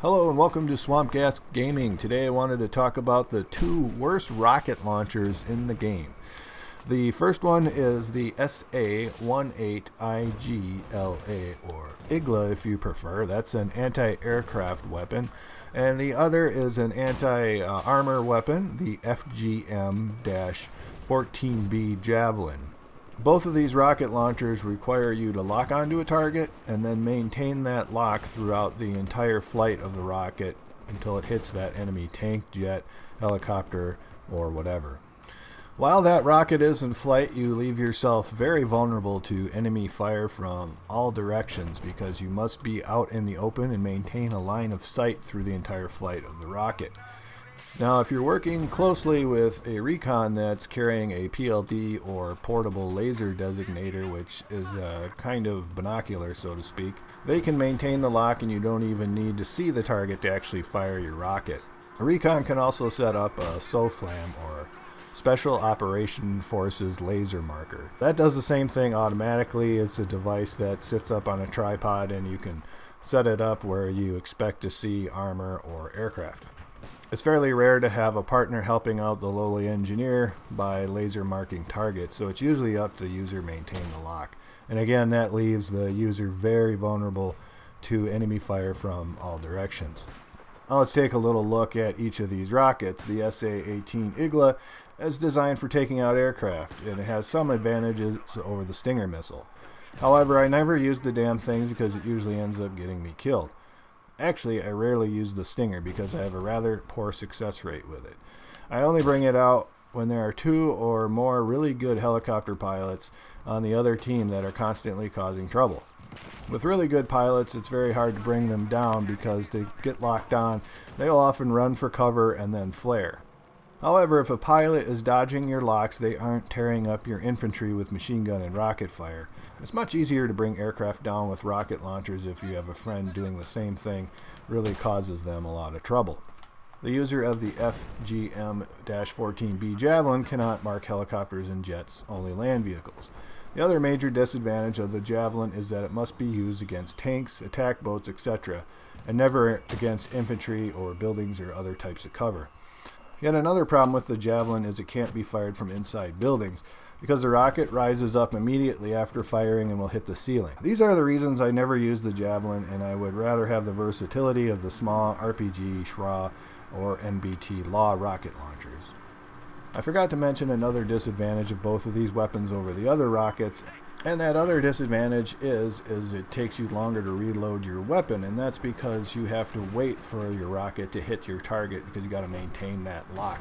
Hello and welcome to Swamp Gas Gaming. Today I wanted to talk about the two worst rocket launchers in the game. The first one is the SA-18IGLA, or IGLA if you prefer. That's an anti-aircraft weapon. And the other is an anti-armor weapon, the FGM-14B Javelin. Both of these rocket launchers require you to lock onto a target and then maintain that lock throughout the entire flight of the rocket until it hits that enemy tank, jet, helicopter, or whatever. While that rocket is in flight, you leave yourself very vulnerable to enemy fire from all directions because you must be out in the open and maintain a line of sight through the entire flight of the rocket. Now, if you're working closely with a recon that's carrying a PLD or portable laser designator, which is a kind of binocular, so to speak, they can maintain the lock and you don't even need to see the target to actually fire your rocket. A recon can also set up a SOFLAM, or Special Operation Forces Laser Marker. That does the same thing automatically. It's a device that sits up on a tripod and you can set it up where you expect to see armor or aircraft. It's fairly rare to have a partner helping out the lowly engineer by laser marking targets, so it's usually up to the user to maintain the lock. And again, that leaves the user very vulnerable to enemy fire from all directions. Now let's take a little look at each of these rockets. The SA-18 IGLA is designed for taking out aircraft, and it has some advantages over the Stinger missile. However, I never use the damn things because it usually ends up getting me killed. Actually, I rarely use the Stinger because I have a rather poor success rate with it. I only bring it out when there are two or more really good helicopter pilots on the other team that are constantly causing trouble. With really good pilots, it's very hard to bring them down because they get locked on. They'll often run for cover and then flare. However, if a pilot is dodging your locks, they aren't tearing up your infantry with machine gun and rocket fire. It's much easier to bring aircraft down with rocket launchers if you have a friend doing the same thing. Really causes them a lot of trouble. The user of the FGM-14B Javelin cannot mark helicopters and jets, only land vehicles. The other major disadvantage of the Javelin is that it must be used against tanks, attack boats, etc., and never against infantry or buildings or other types of cover. Yet another problem with the Javelin is it can't be fired from inside buildings because the rocket rises up immediately after firing and will hit the ceiling. These are the reasons I never use the Javelin, and I would rather have the versatility of the small RPG, SHRA, or NBT Law rocket launchers. I forgot to mention another disadvantage of both of these weapons over the other rockets, and that other disadvantage is it takes you longer to reload your weapon, and that's because you have to wait for your rocket to hit your target because you got to maintain that lock.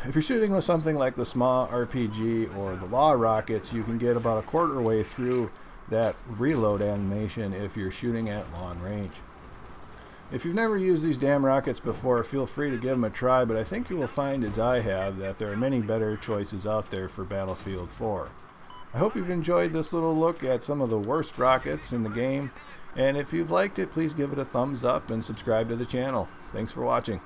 If you're shooting with something like the small RPG or the Law rockets, you can get about a quarter way through that reload animation if you're shooting at long range. If you've never used these damn rockets before, feel free to give them a try, but I think you will find, as I have, that there are many better choices out there for Battlefield 4. I hope you've enjoyed this little look at some of the worst rockets in the game, and if you've liked it, please give it a thumbs up and subscribe to the channel. Thanks for watching.